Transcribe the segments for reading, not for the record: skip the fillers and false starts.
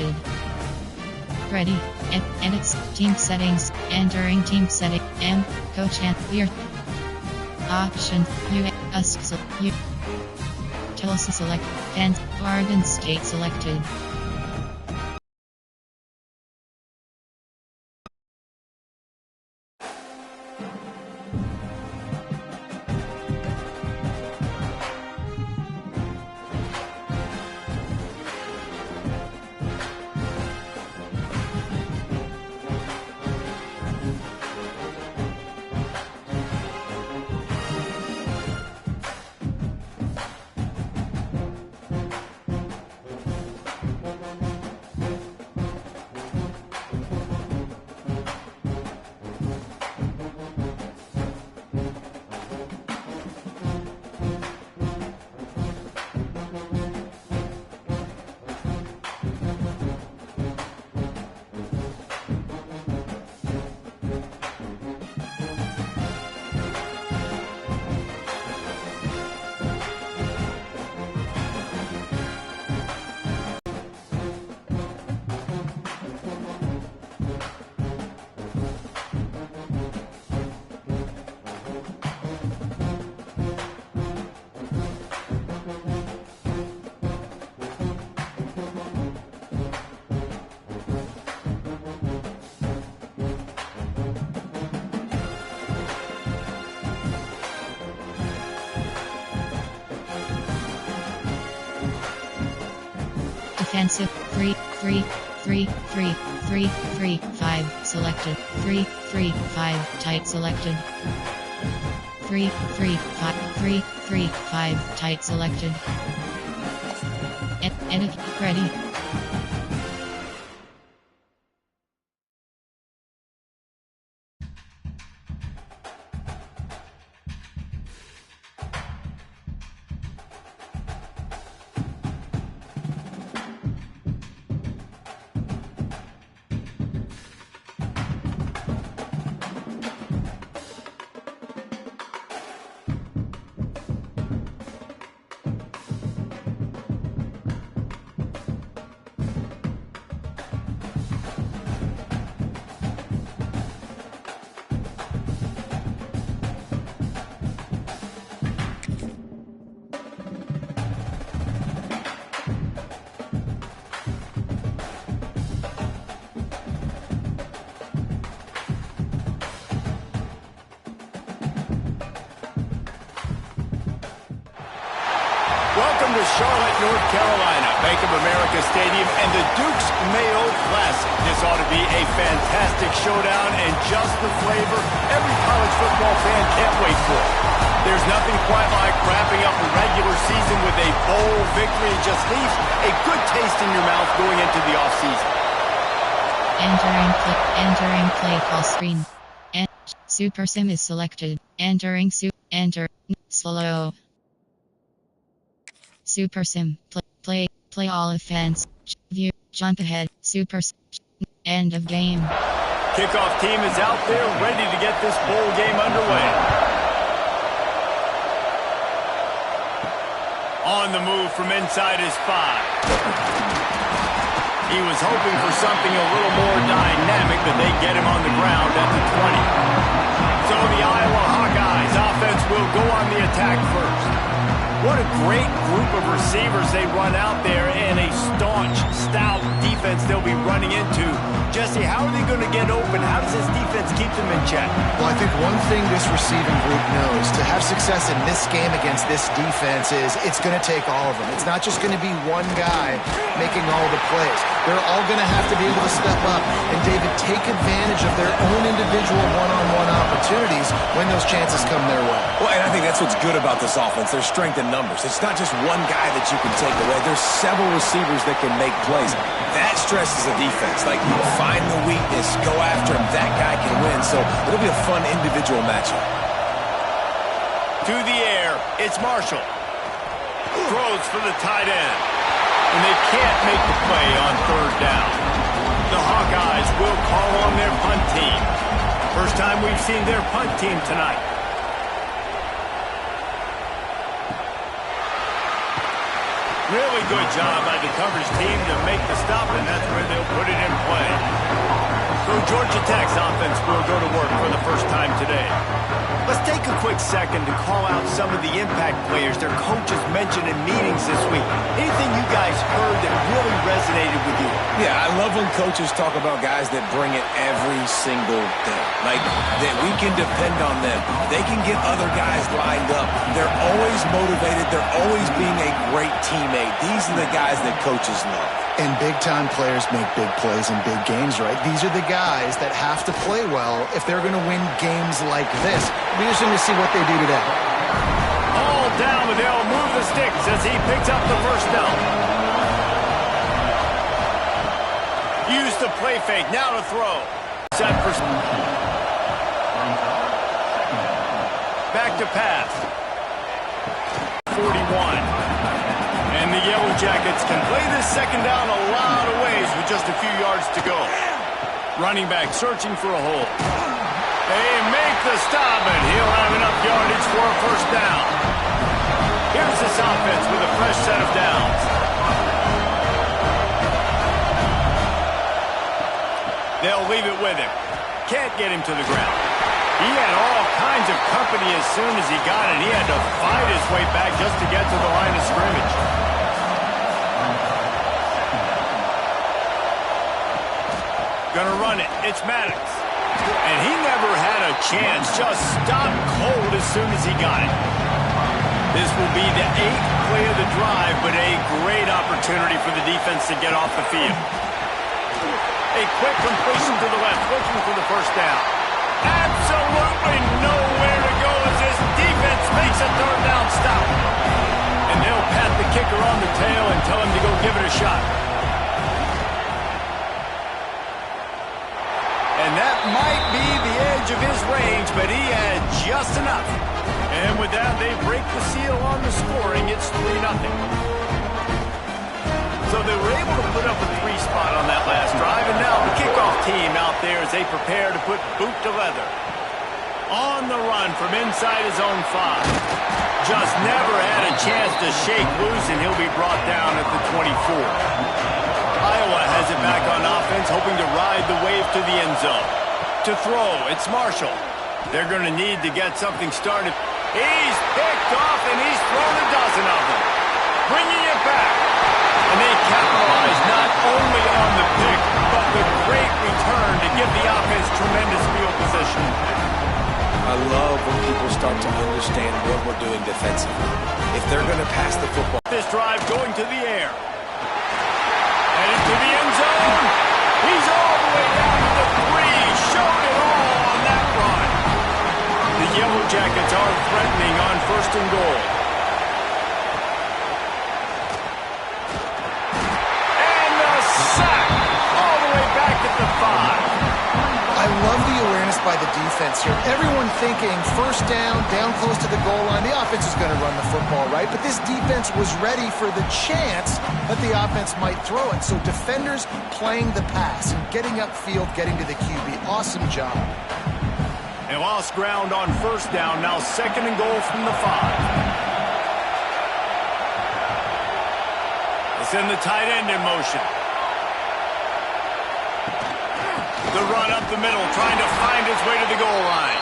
selected. Ready. Edits. Team settings. Entering team setting. Coach and clear. Option. Tulsa select. And Oregon State selected. Defensive 3 3 3 3 3 3 5 selected 3 3 5 tight selected 3 3 5 3 3 5 tight selected. Edit ready. Welcome to Charlotte, North Carolina, Bank of America Stadium, and the Duke's Mayo Classic. This ought to be a fantastic showdown and just the flavor every college football fan can't wait for. There's nothing quite like wrapping up a regular season with a bowl victory. It just leaves a good taste in your mouth going into the offseason. Entering play call screen. Super Sim is selected. Enter slow. Super Sim. Play all offense. View. Jump ahead. End of game. Kickoff team is out there ready to get this bowl game underway. On the move from inside his 5. He was hoping for something a little more dynamic, but they get him on the ground at the 20. So the Iowa Hawkeyes offense will go on the attack first. What a great group of receivers they run out there, and a staunch, stout defense they'll be running into. Jesse, how are they going to get open? How does this defense keep them in check? Well, I think one thing this receiving group knows, to have success in this game against this defense, is it's going to take all of them. It's not just going to be one guy making all the plays. They're all going to have to be able to step up and, David, take advantage of their own individual one-on-one opportunities when those chances come their way. Well, and I think that's what's good about this offense. Their strength in numbers. It's not just one guy that you can take away. There's several receivers that can make plays. That stresses the defense. Like, you find the weakness, go after him. That guy can win. So it'll be a fun individual matchup. To the air, it's Marshall. Throws for the tight end. And they can't make the play on third down. The Hawkeyes will call on their punt team. First time we've seen their punt team tonight. Really good job by the coverage team to make the stop, and that's where Georgia Tech's offense will go to work for the first time today. Let's take a quick second to call out some of the impact players their coaches mentioned in meetings this week. Anything you guys heard that really resonated with you? Yeah, I love when coaches talk about guys that bring it every single day. Like, that we can depend on them. They can get other guys lined up. They're always motivated. They're always being a great teammate. These are the guys that coaches love. And big-time players make big plays in big games, right? These are the guys that have to play well if they're going to win games like this. We're just going to see what they do today. All down, but they'll move the sticks as he picks up the first down. Use the play fake, now to throw. Set for... Back to pass. 41. And the Yellow Jackets can play this second down a lot of ways with just a few yards to go. Running back searching for a hole. They make the stop, and he'll have enough yardage for a first down. Here's this offense with a fresh set of downs. They'll leave it with him. Can't get him to the ground. He had all kinds of company as soon as he got it. He had to fight his way back just to get to the line of scrimmage. Gonna run it. It's Madden. And he never had a chance. Just stopped cold as soon as he got it. This will be the 8th play of the drive, but a great opportunity for the defense to get off the field. A quick completion to the left, looking for the first down. Absolutely nowhere to go as this defense makes a third down stop. And they'll pat the kicker on the tail and tell him to go give it a shot. And that might be the edge of his range, but he had just enough. And with that, they break the seal on the scoring. It's 3-0. So they were able to put up a 3 spot on that last drive, and now the kickoff team out there as they prepare to put boot to leather. On the run from inside his own 5. Just never had a chance to shake loose, and he'll be brought down at the 24. Iowa has it back on offense, hoping to ride the wave to the end zone. To throw, it's Marshall. They're going to need to get something started. He's picked off, and he's thrown a dozen of them. Bringing it back. And they capitalize not only on the pick, but the great return to give the offense tremendous field position. I love when people start to understand what we're doing defensively. If they're going to pass the football. This drive going to the air. Headed to the end zone. He's all the way down to the 3. Showed it all on that run. The Yellow Jackets are threatening on 1st and goal. Sack all the way back at the 5. I love the awareness by the defense here. Everyone thinking first down close to the goal line. The offense is going to run the football, right? But this defense was ready for the chance that the offense might throw it. So defenders playing the pass and getting upfield, getting to the QB. Awesome job. They lost ground on first down. Now 2nd and goal from the 5. They send the tight end in motion. The run up the middle, trying to find his way to the goal line.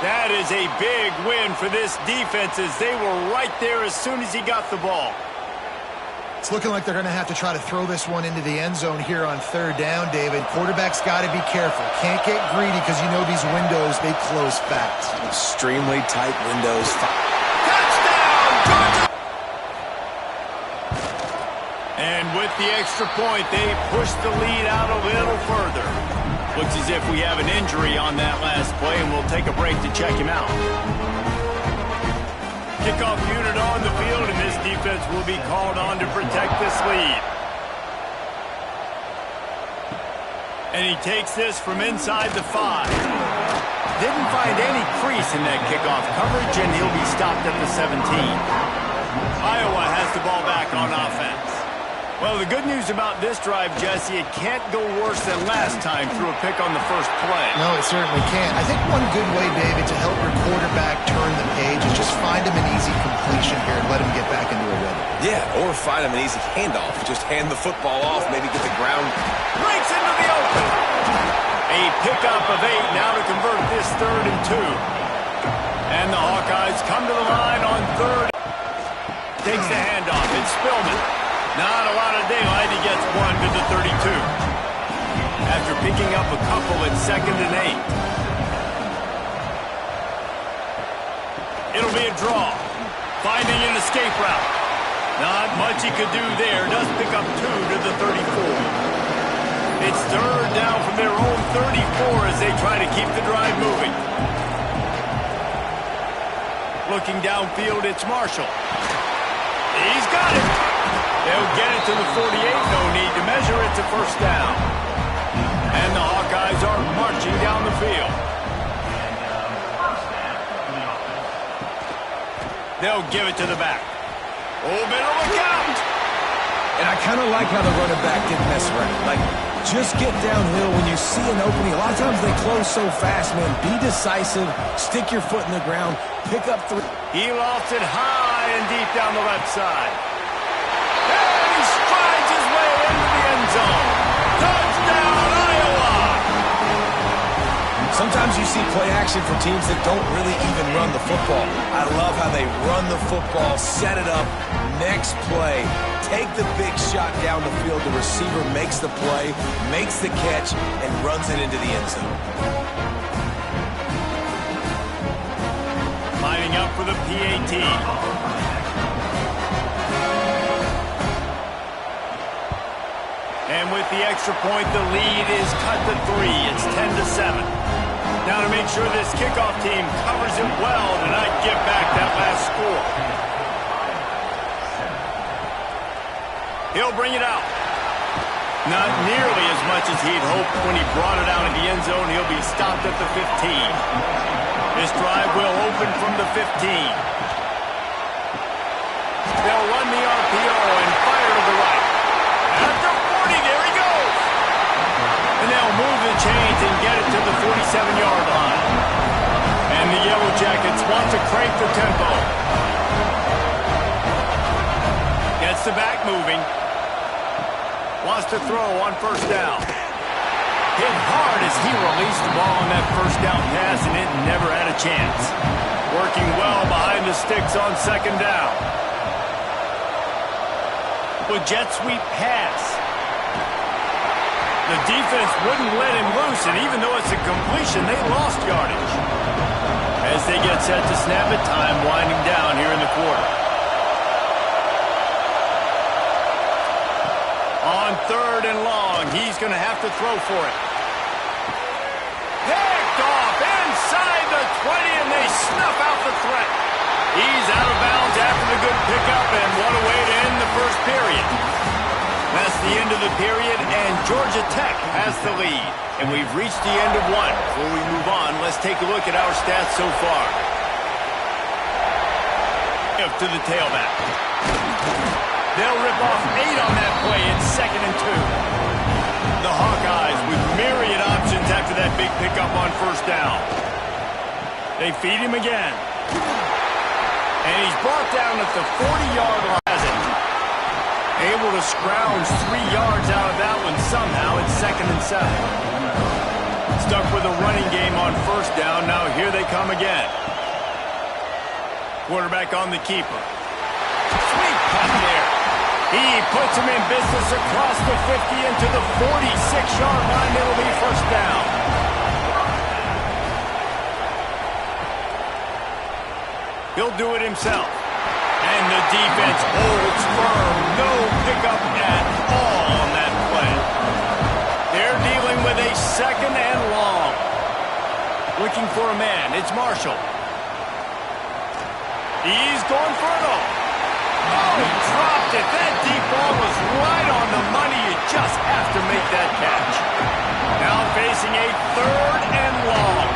That is a big win for this defense as they were right there as soon as he got the ball. It's looking like they're going to have to try to throw this one into the end zone here on 3rd down, David. Quarterback's got to be careful. Can't get greedy because you know these windows, they close fast. Extremely tight windows. Touchdown, Georgia! And with the extra point, they push the lead out a little further. Looks as if we have an injury on that last play, and we'll take a break to check him out. Kickoff unit on the field, and this defense will be called on to protect this lead. And he takes this from inside the 5. Didn't find any crease in that kickoff coverage, and he'll be stopped at the 17. Iowa has the ball back on offense. Well, the good news about this drive, Jesse, it can't go worse than last time through a pick on the first play. No, it certainly can't. I think one good way, David, to help your quarterback turn the page is just find him an easy completion here and let him get back into a rhythm. Yeah, or find him an easy handoff. Just hand the football off, maybe get the ground. Breaks into the open. A pickup of 8 now to convert this 3rd and 2. And the Hawkeyes come to the line on 3rd. Takes the handoff. It's Spillman. Not a lot of daylight. He gets 1 to the 32. After picking up a couple at 2nd and 8. It'll be a draw. Finding an escape route. Not much he could do there. Does pick up 2 to the 34. It's 3rd down from their own 34 as they try to keep the drive moving. Looking downfield, it's Marshall. He's got it. They'll get it to the 48. No need to measure. It's a 1st down. And the Hawkeyes are marching down the field. They'll give it to the back. Oh, better look out! And I kind of like how the running back didn't mess around. Like, just get downhill when you see an opening. A lot of times they close so fast, man. Be decisive. Stick your foot in the ground. Pick up 3. He lofts it high and deep down the left side. And he strides his way into the end zone. Touchdown, Iowa! Sometimes you see play action for teams that don't really even run the football. I love how they run the football, set it up, next play, take the big shot down the field. The receiver makes the play, makes the catch, and runs it into the end zone. Lining up for the PAT. And with the extra point, the lead is cut to 3. It's 10-7. Now to make sure this kickoff team covers it well to not give back that last score. He'll bring it out. Not nearly as much as he'd hoped when he brought it out in the end zone. He'll be stopped at the 15. This drive will open from the 15. They'll run the RPO and fire to the right. After 40, there he goes. And they'll move the chains and get it to the 47-yard line. And the Yellow Jackets want to crank the tempo. Gets the back moving. Wants to throw on 1st down. Hit hard as he released the ball on that 1st down pass, and it never had a chance. Working well behind the sticks on 2nd down. With jet sweep pass. The defense wouldn't let him loose, and even though it's a completion, they lost yardage. As they get set to snap it, time winding down here in the quarter. On 3rd and long, he's going to have to throw for it. Picked off inside the 20, and they snuff out the threat. He's out of bounds after the good pickup, and what a way to end the 1st period. That's the end of the period, and Georgia Tech has the lead. And we've reached the end of 1. Before we move on, let's take a look at our stats so far. To the tailback. They'll rip off 8 on that play. It's 2nd and 2. The Hawkeyes with myriad options after that big pickup on 1st down. They feed him again. And he's brought down at the 40-yard line. Able to scrounge 3 yards out of that one somehow. It's 2nd and 7. Stuck with a running game on 1st down. Now here they come again. Quarterback on the keeper. Sweet cut there. He puts him in business across the 50 into the 46-yard line. It'll be 1st down. He'll do it himself. And the defense holds firm. No pickup at all on that play. They're dealing with a 2nd and long. Looking for a man. It's Marshall. He's going for it all. Oh, he dropped it. That deep ball was right on the money. You just have to make that catch. Now facing a 3rd and long.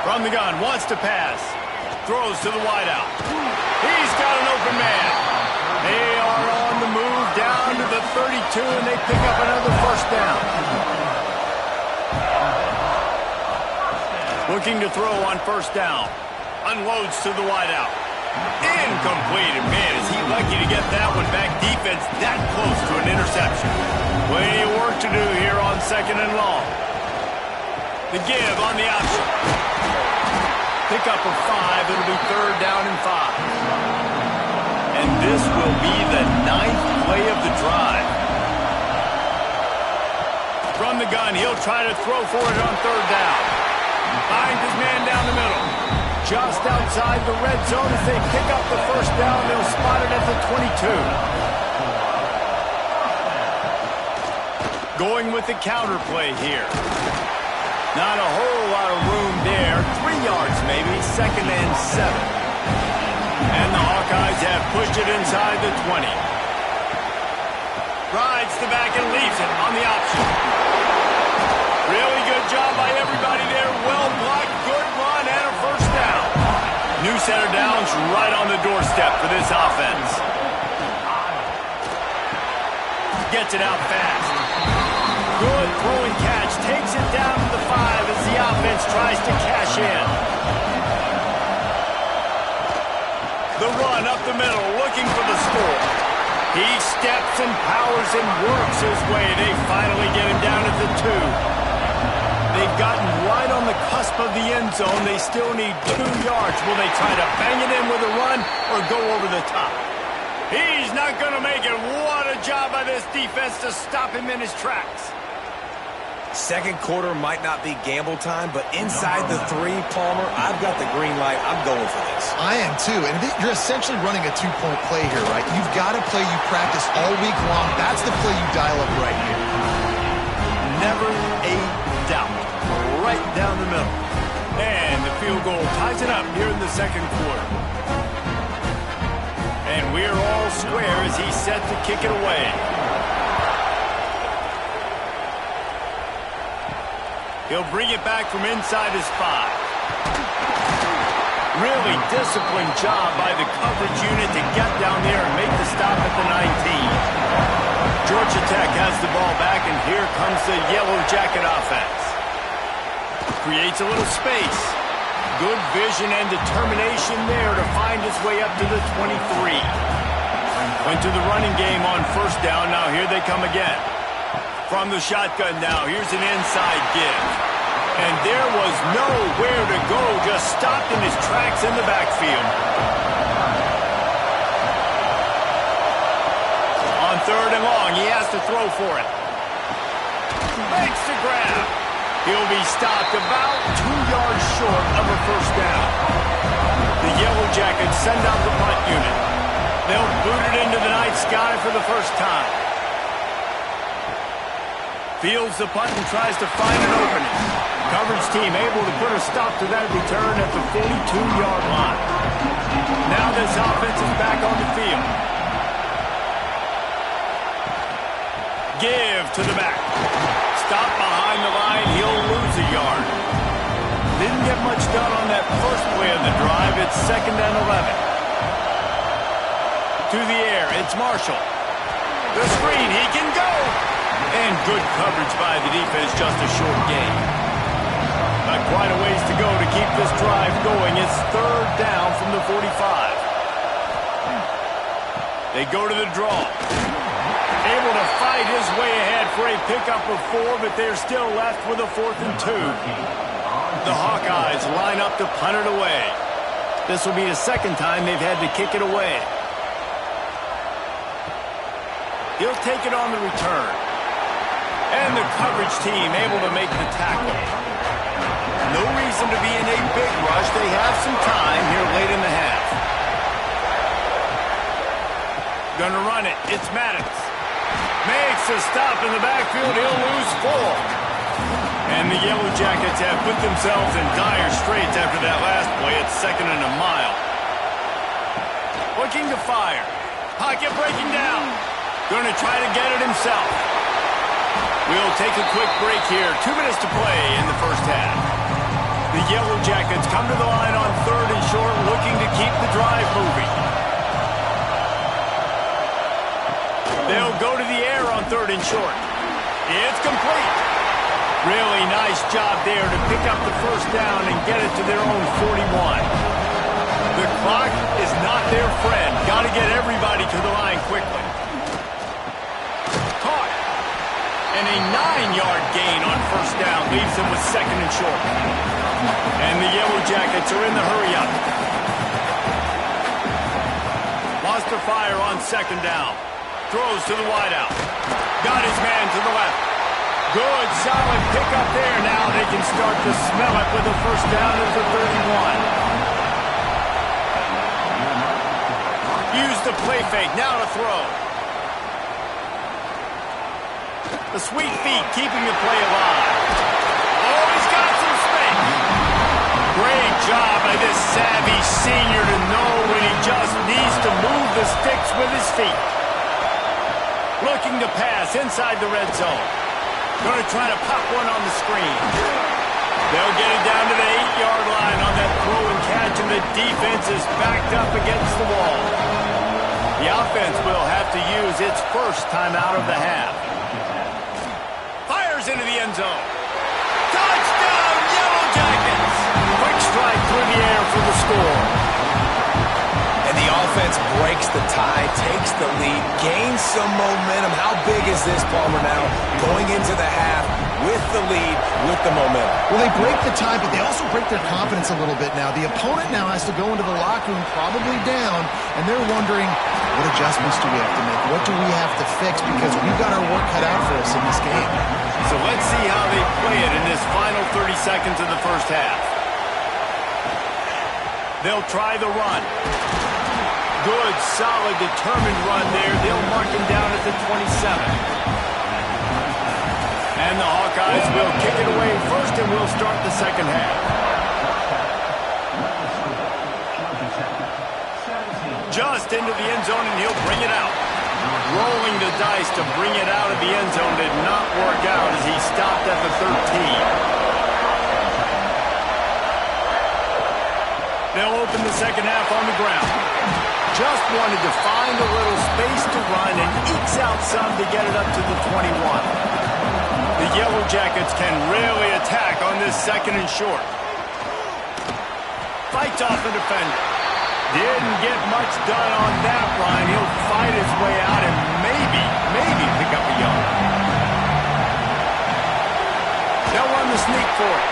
From the gun, wants to pass. Throws to the wideout. He's got an open man. They are on the move down to the 32, and they pick up another 1st down. Looking to throw on 1st down. Unloads to the wideout. Incomplete. And man, is he lucky to get that one back. Defense that close to an interception. Plenty of work to do here on second and long. The give on the option. Pick up a 5. It'll be third down and 5. And this will be the 9th play of the drive. From the gun, he'll try to throw for it on third down. Finds his man down the middle. Just outside the red zone as they pick up the first down. They'll spot it at the 22. Going with the counter play here. Not a whole lot of room there. 3 yards maybe, second and 7. And the Hawkeyes have pushed it inside the 20. Rides the back and leaves it on the option. Really good job by everybody there. Well blocked, good run, and a first down. New set of downs right on the doorstep for this offense. Gets it out fast. Good throw and catch. Takes it down to the 5 as the offense tries to cash in. The run up the middle, looking for the score. He steps and powers and works his way. They finally get him down at the 2. They've gotten right on the cusp of the end zone. They still need 2 yards. Will they try to bang it in with a run or go over the top? He's not going to make it. What a job by this defense to stop him in his tracks. Second quarter might not be gamble time, but inside the 3, Palmer, I've got the green light. I'm going for this. I am too, and you're essentially running a 2-point play here, right? You've got a play you practice all week long. That's the play you dial up right here. Never a doubt. Right down the middle. And the field goal ties it up here in the second quarter. And we're all square as he's set to kick it away. He'll bring it back from inside his 5. Really disciplined job by the coverage unit to get down there and make the stop at the 19. Georgia Tech has the ball back, and here comes the Yellow Jacket offense. Creates a little space. Good vision and determination there to find his way up to the 23. Went to the running game on first down. Now here they come again. From the shotgun now, here's an inside give. And there was nowhere to go, just stopped in his tracks in the backfield. On third and long, he has to throw for it. Makes the grab. He'll be stopped about 2 yards short of a first down. The Yellow Jackets send out the punt unit. They'll boot it into the night sky for the first time. Fields the punt and tries to find an opening. Coverage team able to put a stop to that return at the 42-yard line. Now this offense is back on the field. Give to the back. Stop behind the line. He'll lose a yard. Didn't get much done on that first play of the drive. It's second and 11. To the air. It's Marshall. The screen. He can go. And good coverage by the defense, just a short gain. Not quite a ways to go to keep this drive going. It's third down from the 45. They go to the draw. Able to fight his way ahead for a pickup of 4, but they're still left with a 4th and 2. The Hawkeyes line up to punt it away. This will be the second time they've had to kick it away. He'll take it on the return. And the coverage team able to make the tackle. No reason to be in a big rush. They have some time here late in the half. Gonna run it. It's Madden. Makes a stop in the backfield. He'll lose 4. And the Yellow Jackets have put themselves in dire straits after that last play. It's second and a mile. Looking to fire. Pocket breaking down. Gonna try to get it himself. We'll take a quick break here. 2 minutes to play in the first half. The Yellow Jackets come to the line on third and short, looking to keep the drive moving. They'll go to the air on third and short. It's complete. Really nice job there to pick up the first down and get it to their own 41. The clock is not their friend. Got to get everybody to the line quickly. Caught. And a 9-yard gain on first down leaves them with second and short. And the Yellow Jackets are in the hurry-up. Lost their fire on second down. Throws to the wideout. Got his man to the left. Good, solid pickup there. Now they can start to smell it with a first down at the 31. Use the play fake. Now to throw. The sweet feet keeping the play alive. Oh, he's got some space. Great job by this savvy senior to know when he just needs to move the sticks with his feet. Looking to pass inside the red zone. Going to try to pop one on the screen. They'll get it down to the 8-yard line on that throw and catch, and the defense is backed up against the wall. The offense will have to use its first timeout of the half. Fires into the end zone. Touchdown, Yellow Jackets! Quick strike through the air for the score. And the offense breaks the tie, takes the lead, gains some momentum. How big is this, Palmer, now? Going into the half with the lead, with the momentum. Well, they break the tie, but they also break their confidence a little bit now. The opponent now has to go into the locker room probably down, and they're wondering, what adjustments do we have to make? What do we have to fix? Because we've got our work cut out for us in this game. So let's see how they play it in this final 30 seconds of the first half. They'll try the run. Good, solid, determined run there. They'll mark him down at the 27. And the Hawkeyes will kick it away first, and we'll start the second half. Just into the end zone, and he'll bring it out. Rolling the dice to bring it out of the end zone did not work out as he stopped at the 13. They'll open the second half on the ground. Just wanted to find a little space to run and ekes out some to get it up to the 21. The Yellow Jackets can really attack on this second and short. Fights off the defender. Didn't get much done on that run. He'll fight his way out and maybe pick up a yard. They'll run the sneak for it.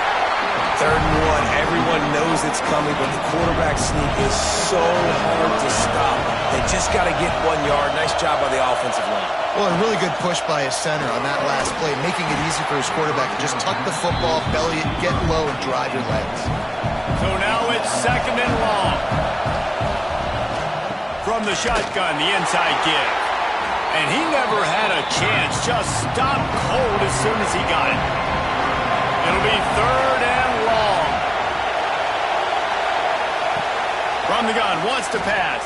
3rd and 1, everyone knows it's coming, but the quarterback sneak is so hard to stop. They just got to get 1 yard. Nice job by the offensive line. Well, a really good push by his center on that last play, making it easy for his quarterback to just tuck the football, belly it, get low, and drive your legs. So now it's second and long. From the shotgun, the inside give. And he never had a chance, just stopped cold as soon as he got it. It'll be 3rd and long. From the gun, wants to pass.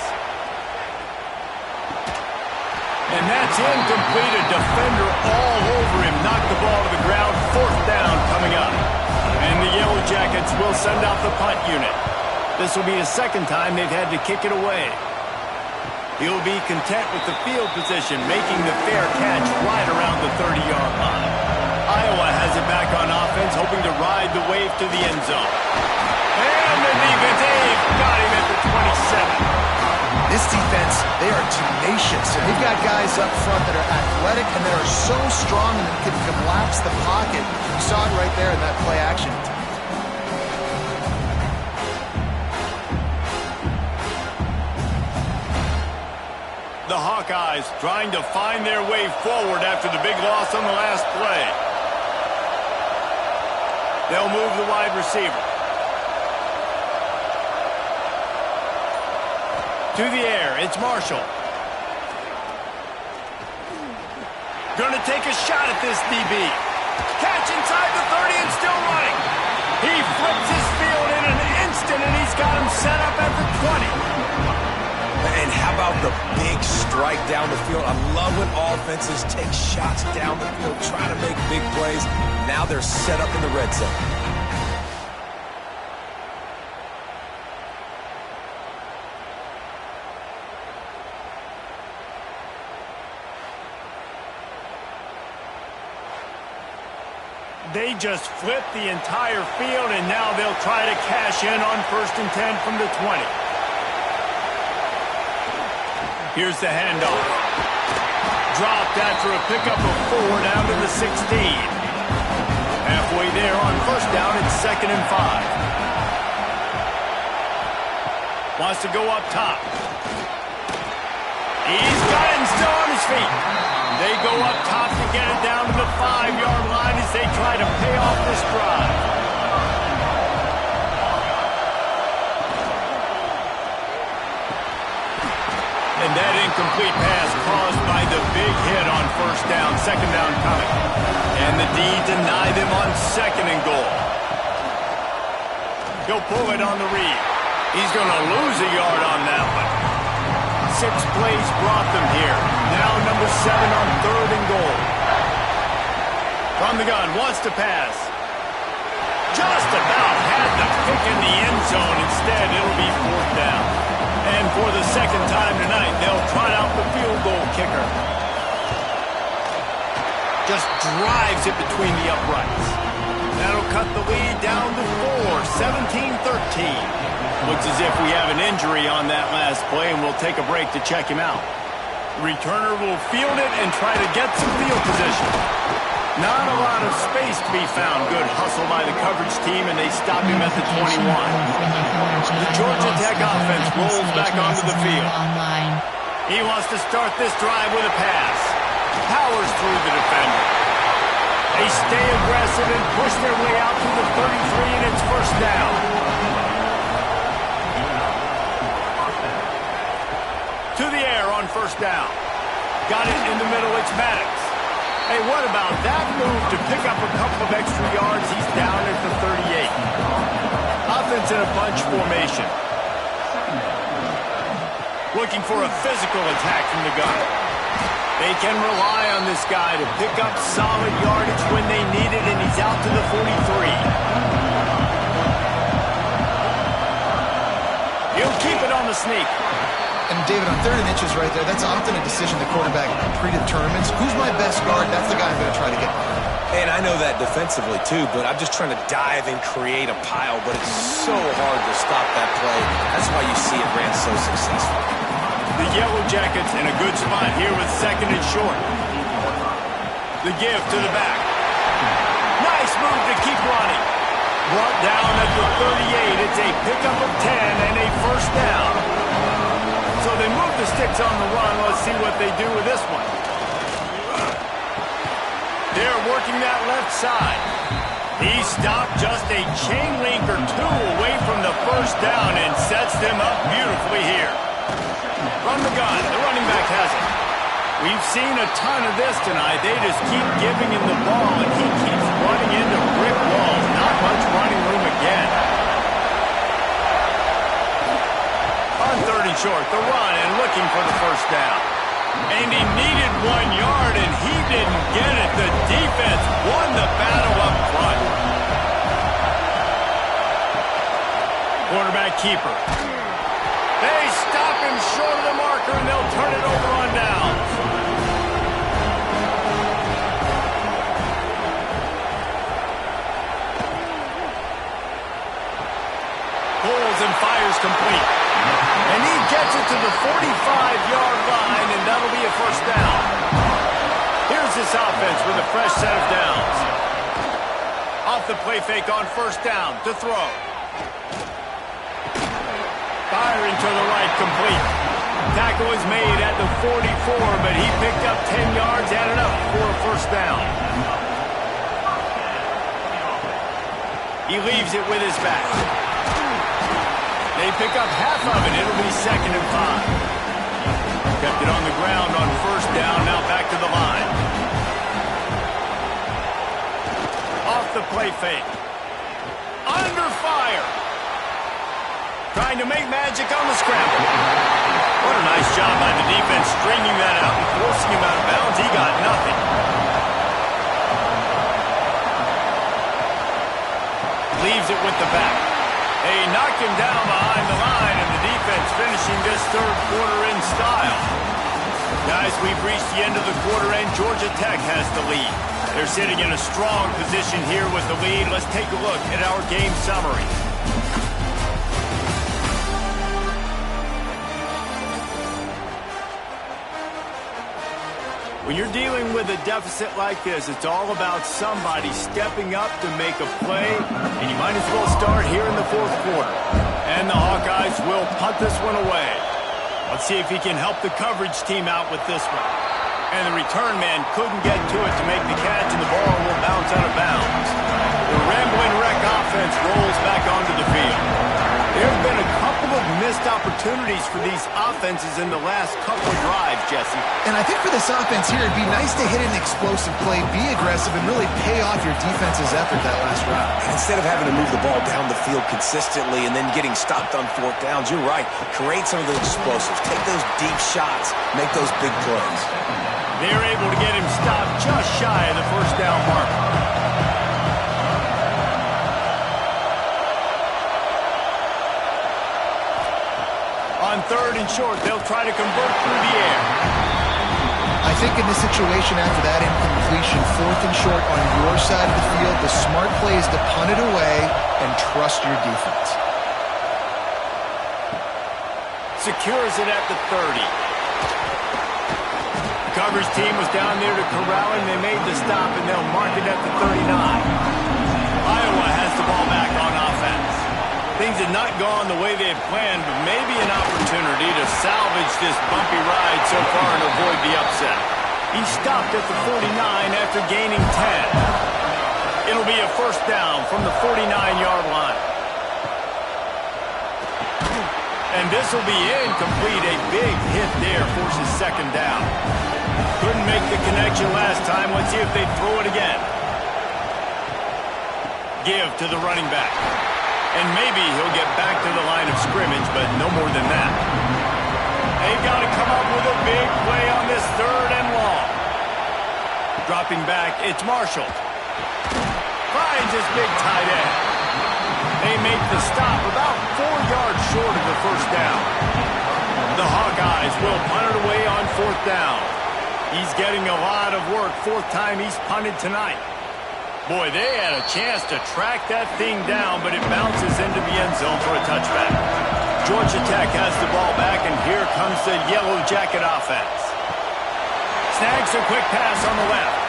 And that's incomplete. A defender all over him. Knocked the ball to the ground. 4th down coming up. And the Yellow Jackets will send out the punt unit. This will be the 2nd time they've had to kick it away. He'll be content with the field position, making the fair catch right around the 30-yard line. Iowa has it back on offense, hoping to ride the wave to the end zone. And the defense, they've got him at the 27. This defense, they are tenacious, and they've got guys up front that are athletic and that are so strong and can collapse the pocket. You saw it right there in that play action. The Hawkeyes trying to find their way forward after the big loss on the last play. They'll move the wide receiver. To the air, it's Marshall. Gonna take a shot at this DB. Catch inside the 30 and still running. He flips his field in an instant, and he's got him set up at the 20. And how about the big strike down the field? I love when offenses take shots down the field, trying to make big plays. Now they're set up in the red zone. They just flipped the entire field, and now they'll try to cash in on 1st and 10 from the 20. Here's the handoff. dropped after a pickup of 4 down to the 16. Halfway there on first down, it's 2nd and 5. Wants to go up top. He's got it and still on his feet. They go up top to get it down to the 5-yard line as they try to pay off this drive. And that incomplete pass caused by the big hit on first down, 2nd down coming. And the D denied him on 2nd and goal. He'll pull it on the read. He's going to lose a yard on that one. 6 plays brought them here. Now number 7 on 3rd and goal. From the gun, wants to pass. Just about had the pick in the end zone. Instead, it'll be 4th down. And for the 2nd time tonight, they'll trot out the field goal kicker. Just drives it between the uprights. That'll cut the lead down to 4, 17-13. Looks as if we have an injury on that last play, and we'll take a break to check him out. Returner will field it and try to get some field position. Not a lot of space to be found. Good hustle by the coverage team, and they stop him at the 21. The Georgia Tech offense rolls back onto the field. He wants to start this drive with a pass. Powers through the defender. They stay aggressive and push their way out to the 33, and it's first down. To the air on first down. Got it in the middle, it's Madden. Hey, what about that move to pick up a couple of extra yards? He's down at the 38. Offense in a bunch formation. Looking for a physical attack from the gun. They can rely on this guy to pick up solid yardage when they need it, and he's out to the 43. He'll keep it on the sneak. And David, on 3rd and inches right there, that's often a decision the quarterback predetermines. Who's my best guard? That's the guy I'm going to try to get by. And I know that defensively, too, but I'm just trying to dive and create a pile, but it's so hard to stop that play. That's why you see it ran so successful. The Yellow Jackets in a good spot here with 2nd and short. The give to the back. Nice move to keep running. Brought down at the 38. It's a pickup of 10 and a first down. So they move the sticks on the run. Let's see what they do with this one. They're working that left side. He stopped just a chain link or 2 away from the first down and sets them up beautifully here. From the gun, the running back has it. We've seen a ton of this tonight. They just keep giving him the ball, and he keeps running into brick walls. Not much running room again. On 3rd and short, the run and looking for the first down. And he needed 1 yard, and he didn't get it. The defense won the battle up front. Quarterback keeper. They stop him short of the marker, and they'll turn it over on downs. Pulls and fires complete. And he gets it to the 45-yard line, and that'll be a first down. Here's this offense with a fresh set of downs. Off the play fake on first down to throw. Firing to the right, complete. Tackle is made at the 44, but he picked up 10 yards and enough for a first down. He leaves it with his back. They pick up half of it. It'll be 2nd and 5. Kept it on the ground on first down. Now back to the line. Off the play fake. Under fire. Trying to make magic on the scramble. What a nice job by the defense stringing that out and forcing him out of bounds. He got nothing. Leaves it with the back. They knock him down behind the line, and the defense finishing this 3rd quarter in style. Guys, we've reached the end of the quarter, and Georgia Tech has the lead. They're sitting in a strong position here with the lead. Let's take a look at our game summary. When you're dealing with a deficit like this, it's all about somebody stepping up to make a play, and you might as well start here in the fourth quarter. And the Hawkeyes will punt this one away. Let's see if he can help the coverage team out with this one. And the return man couldn't get to it to make the catch, and the ball will bounce out of bounds. The rambling wreck offense rolls back onto the field. There have been a couple of missed opportunities for these offenses in the last couple of drives, Jesse. And I think for this offense here, it'd be nice to hit an explosive play, be aggressive, and really pay off your defense's effort that last drive. And instead of having to move the ball down the field consistently and then getting stopped on fourth downs, you're right. Create some of those explosives. Take those deep shots. Make those big plays. They're able to get him stopped just shy of the first down marker. On third and short, they'll try to convert through the air. I think in this situation after that incompletion, fourth and short on your side of the field, the smart play is to punt it away and trust your defense. Secures it at the 30. The coverage team was down there to corral him. They made the stop, and they'll mark it at the 39. Iowa has the ball back on offense. Things had not gone the way they had planned, but maybe an opportunity to salvage this bumpy ride so far and avoid the upset. He stopped at the 49 after gaining 10. It'll be a first down from the 49-yard line. And this will be incomplete. A big hit there forces second down. Couldn't make the connection last time. Let's see if they throw it again. Give to the running back. And maybe he'll get back to the line of scrimmage, but no more than that. They've got to come up with a big play on this third and long. Dropping back, it's Marshall. Finds his big tight end. They make the stop about 4 yards short of the first down. The Hawkeyes will punt it away on fourth down. He's getting a lot of work. Fourth time he's punted tonight. Boy, they had a chance to track that thing down, but it bounces into the end zone for a touchback. Georgia Tech has the ball back, and here comes the Yellow Jacket offense. Snags a quick pass on the left.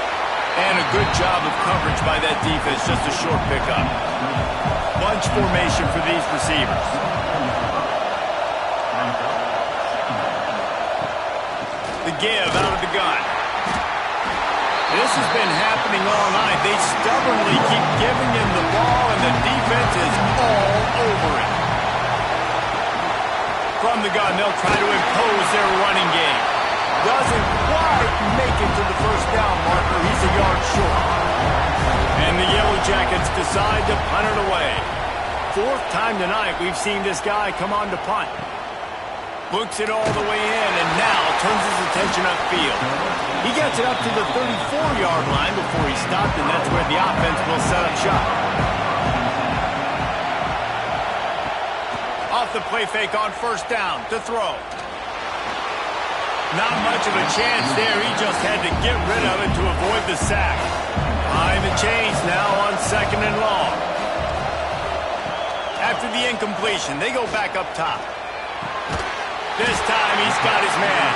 And a good job of coverage by that defense, just a short pickup. Bunch formation for these receivers. The give out of the gun. This has been happening all night. They stubbornly keep giving him the ball, and the defense is all over it. From the gun, they'll try to impose their running game. Doesn't quite make it to the first down marker. He's a yard short. And the Yellow Jackets decide to punt it away. Fourth time tonight we've seen this guy come on to punt. Books it all the way in, and now turns his attention upfield. He gets it up to the 34-yard line before he stopped, and that's where the offense will set up shop. Off the play fake on first down to throw. Not much of a chance there. He just had to get rid of it to avoid the sack. Behind the chains now on second and long. After the incompletion, they go back up top. This time he's got his man.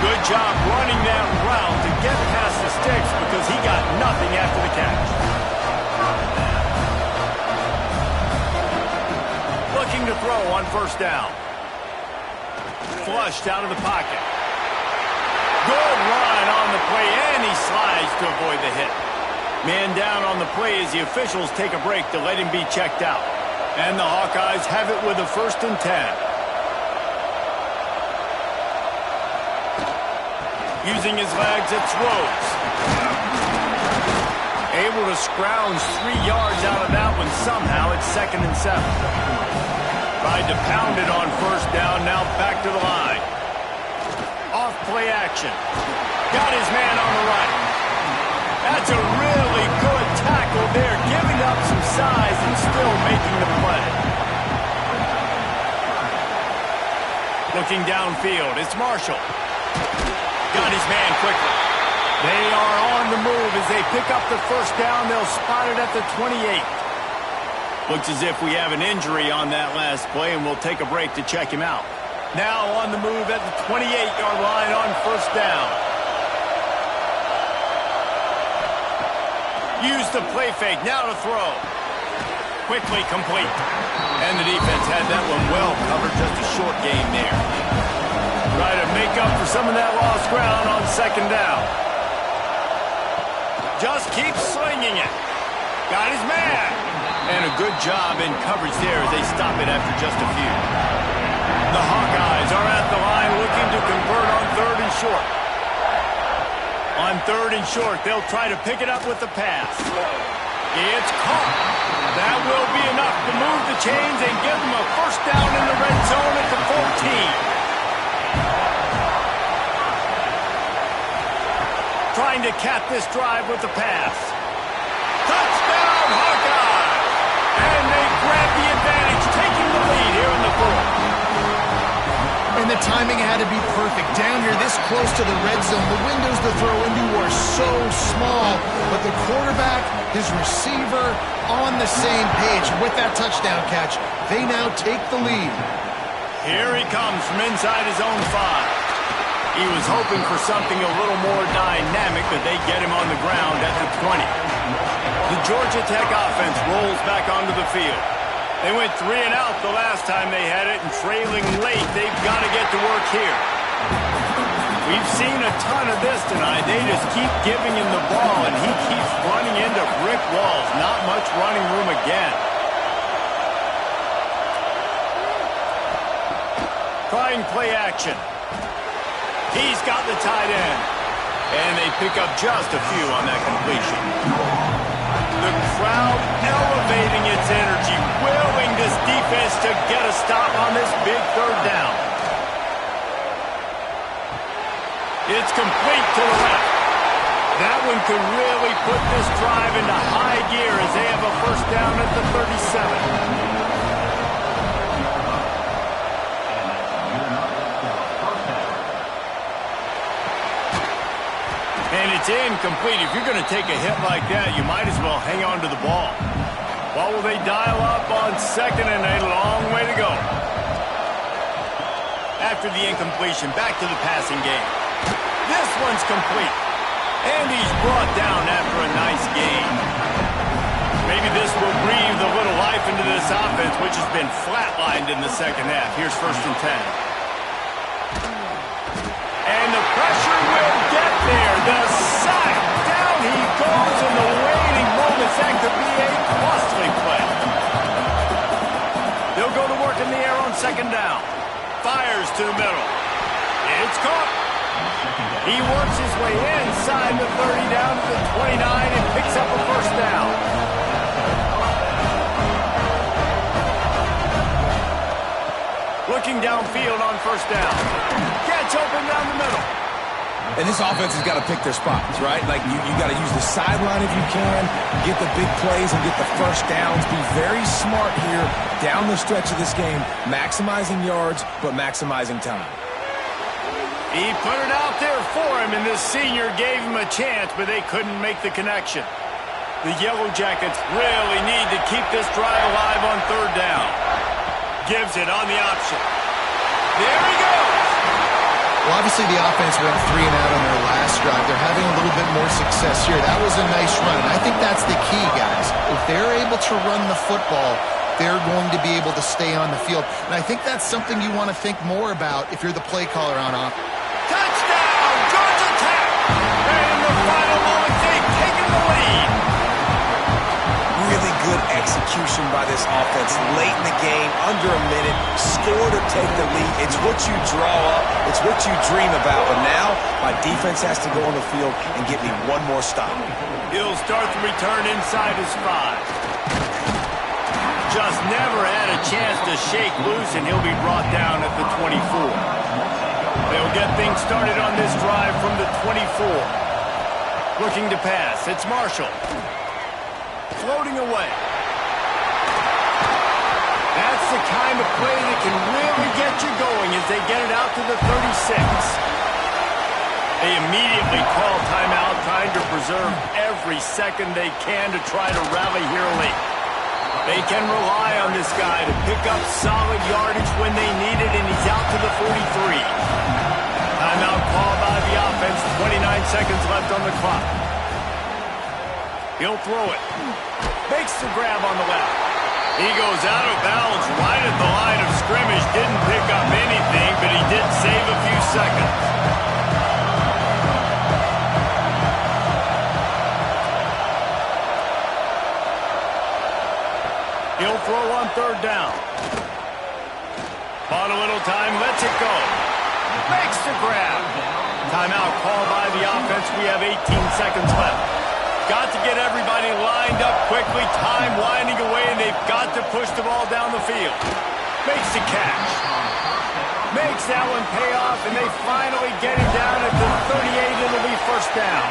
Good job running that route to get past the sticks because he got nothing after the catch. Looking to throw on first down. Flushed out of the pocket. Good run on the play, and he slides to avoid the hit. Man down on the play as the officials take a break to let him be checked out. And the Hawkeyes have it with a 1st and 10. Using his legs, it throws. Able to scrounge 3 yards out of that one somehow. It's 2nd and 7. Tried to pound it on first down, now back to the line. Off play action. Got his man on the right. That's a really good tackle there, giving up some size and still making the play. Looking downfield, it's Marshall. Got his man quickly. They are on the move as they pick up the first down. They'll spot it at the 28. Looks as if we have an injury on that last play, and we'll take a break to check him out. Now on the move at the 28-yard line on first down. Use the play fake. Now to throw. Quickly complete. And the defense had that one well covered. Just a short game there. Try to make up for some of that lost ground on second down. Just keep slinging it. Got his man. And a good job in coverage there as they stop it after just a few. The Hawkeyes are at the line looking to convert on 3rd and short. On 3rd and short, they'll try to pick it up with the pass. It's caught. That will be enough to move the chains and give them a first down in the red zone at the 14. Trying to cap this drive with the pass. Touchdown, Hawkeyes! And they grab the advantage, taking the lead here in the 4th. And the timing had to be perfect. Down here, this close to the red zone, the windows to throw into are so small. But the quarterback, his receiver, on the same page. With that touchdown catch, they now take the lead. Here he comes from inside his own 5. He was hoping for something a little more dynamic, but they get him on the ground at the 20. The Georgia Tech offense rolls back onto the field. They went 3 and out the last time they had it, and trailing late, they've got to get to work here. We've seen a ton of this tonight. They just keep giving him the ball, and he keeps running into brick walls. Not much running room again. Trying play action. He's got the tight end. And they pick up just a few on that completion. The crowd elevating its energy, willing this defense to get a stop on this big 3rd down. It's complete to the left. That one could really put this drive into high gear as they have a first down at the 37. And it's incomplete. If you're going to take a hit like that, you might as well hang on to the ball. What will they dial up on 2nd and a long way to go? After the incompletion, back to the passing game. This one's complete. And he's brought down after a nice gain. Maybe this will breathe a little life into this offense, which has been flatlined in the second half. Here's 1st and 10. And the pressure will get there. The sack. Down he goes in the waiting moments. That could be a costly play. They'll go to work in the air on 2nd down. Fires to the middle. It's caught. He works his way inside the 30 down to the 29 and picks up a first down. Looking downfield on 1st down. Gets open down the middle. And this offense has got to pick their spots, right? Like, you got to use the sideline if you can, get the big plays and get the first downs. Be very smart here down the stretch of this game, maximizing yards, but maximizing time. He put it out there for him, and this senior gave him a chance, but they couldn't make the connection. The Yellow Jackets really need to keep this drive alive on 3rd down. Gives it on the option. There he goes. Well, obviously the offense went 3 and out on their last drive. They're having a little bit more success here. That was a nice run. And I think that's the key, guys. If they're able to run the football, they're going to be able to stay on the field. And I think that's something you want to think more about if you're the play caller on offense. Touchdown, Georgia Tech! And in the final moment, they've taken the lead. Really good execution by this offense late in the game, under a minute, score to take the lead. It's what you draw up, it's what you dream about. But now, my defense has to go on the field and get me one more stop. He'll start the return inside his 5. Just never had a chance to shake loose, and he'll be brought down at the 24. They'll get things started on this drive from the 24. Looking to pass, it's Marshall. Floating away. That's the kind of play that can really get you going as they get it out to the 36. They immediately call timeout, trying to preserve every second they can to try to rally here late. They can rely on this guy to pick up solid yardage when they need it, and he's out to the 43. Timeout called by the offense, 29 seconds left on the clock. He'll throw it. Makes the grab on the left. He goes out of bounds right at the line of scrimmage. Didn't pick up anything, but he did save a few seconds. He'll throw on third down. Bought a little time, lets it go. Makes the grab. Timeout called by the offense. We have 18 seconds left. Got to get everybody lined up quickly. Time winding away, and they've got to push the ball down the field. Makes the catch. Makes that one pay off, and they finally get him down at the 38. It'll be first down.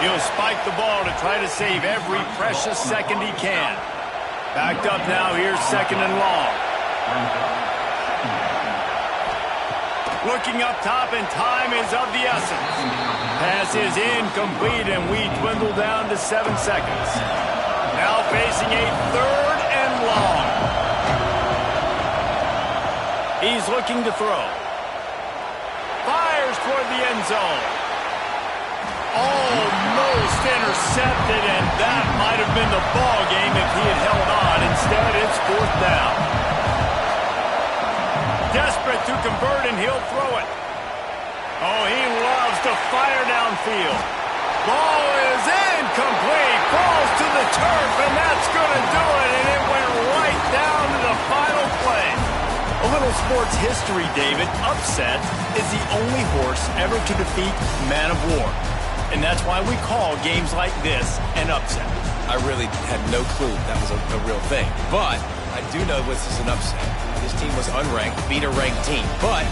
He'll spike the ball to try to save every precious second he can. Backed up now. Here's second and long. Looking up top, and time is of the essence. Pass is incomplete, and we dwindle down to 7 seconds. Now facing a third and long. He's looking to throw. Fires toward the end zone. Almost intercepted, and that might have been the ball game if he had held on. Instead, it's fourth down. Desperate to convert, and he'll throw it. Oh, he loves to fire downfield. Ball is incomplete. Falls to the turf, and that's going to do it, and it went right down to the final play. A little sports history, David. Upset is the only horse ever to defeat Man of War. And that's why we call games like this an upset. I really had no clue that was a real thing. But I do know this is an upset. This team was unranked, beat a ranked team. But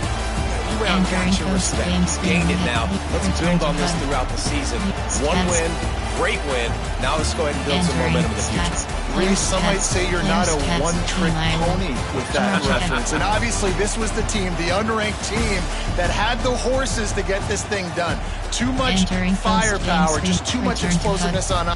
you round got your respect. Gained it now. Let's build on this throughout the season. One win, great win. Now let's go ahead and build some momentum in the future. Reese, some might say you're not a one-trick pony with that reference. And obviously this was the team, the unranked team, that had the horses to get this thing done. Too much firepower, just too much explosiveness on